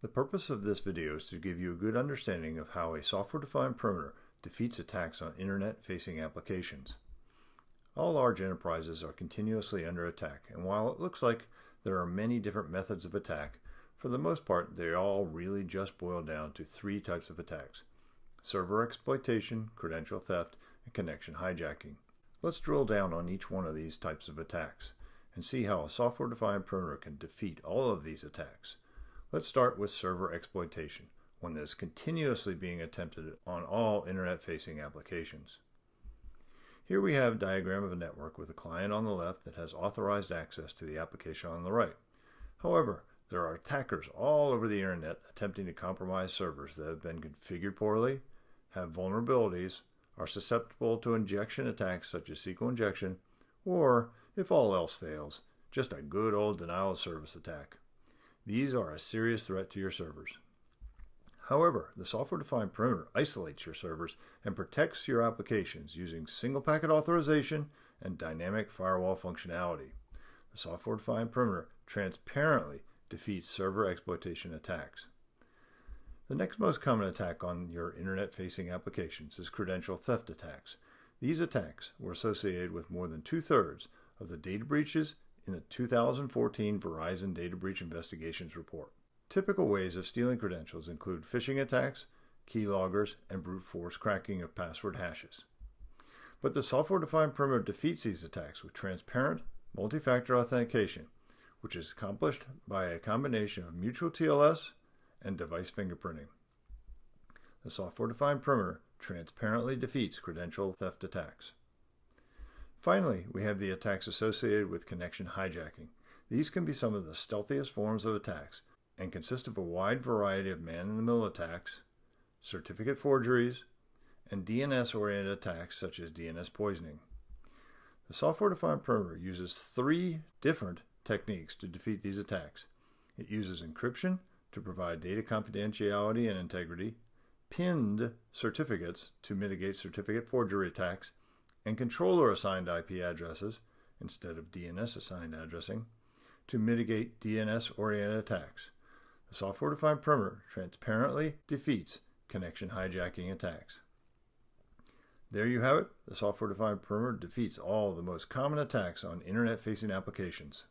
The purpose of this video is to give you a good understanding of how a software-defined perimeter defeats attacks on internet-facing applications. All large enterprises are continuously under attack, and while it looks like there are many different methods of attack, for the most part they all really just boil down to three types of attacks: server exploitation, credential theft, and connection hijacking. Let's drill down on each one of these types of attacks and see how a software-defined perimeter can defeat all of these attacks. Let's start with server exploitation, one that is continuously being attempted on all internet-facing applications. Here we have a diagram of a network with a client on the left that has authorized access to the application on the right. However, there are attackers all over the internet attempting to compromise servers that have been configured poorly, have vulnerabilities, are susceptible to injection attacks such as SQL injection, or, if all else fails, just a good old denial of service attack. These are a serious threat to your servers. However, the software-defined perimeter isolates your servers and protects your applications using single packet authorization and dynamic firewall functionality. The software-defined perimeter transparently defeats server exploitation attacks. The next most common attack on your internet-facing applications is credential theft attacks. These attacks were associated with more than 2/3 of the data breaches in the 2014 Verizon Data Breach Investigations Report. Typical ways of stealing credentials include phishing attacks, keyloggers, and brute force cracking of password hashes. But the software-defined perimeter defeats these attacks with transparent, multi-factor authentication, which is accomplished by a combination of mutual TLS and device fingerprinting. The software-defined perimeter transparently defeats credential theft attacks. Finally, we have the attacks associated with connection hijacking. These can be some of the stealthiest forms of attacks and consist of a wide variety of man-in-the-middle attacks, certificate forgeries, and DNS-oriented attacks such as DNS poisoning. The software-defined perimeter uses three different techniques to defeat these attacks. It uses encryption to provide data confidentiality and integrity, pinned certificates to mitigate certificate forgery attacks, and controller-assigned IP addresses, instead of DNS-assigned addressing, to mitigate DNS-oriented attacks. The software-defined perimeter transparently defeats connection hijacking attacks. There you have it. The software-defined perimeter defeats all the most common attacks on internet-facing applications.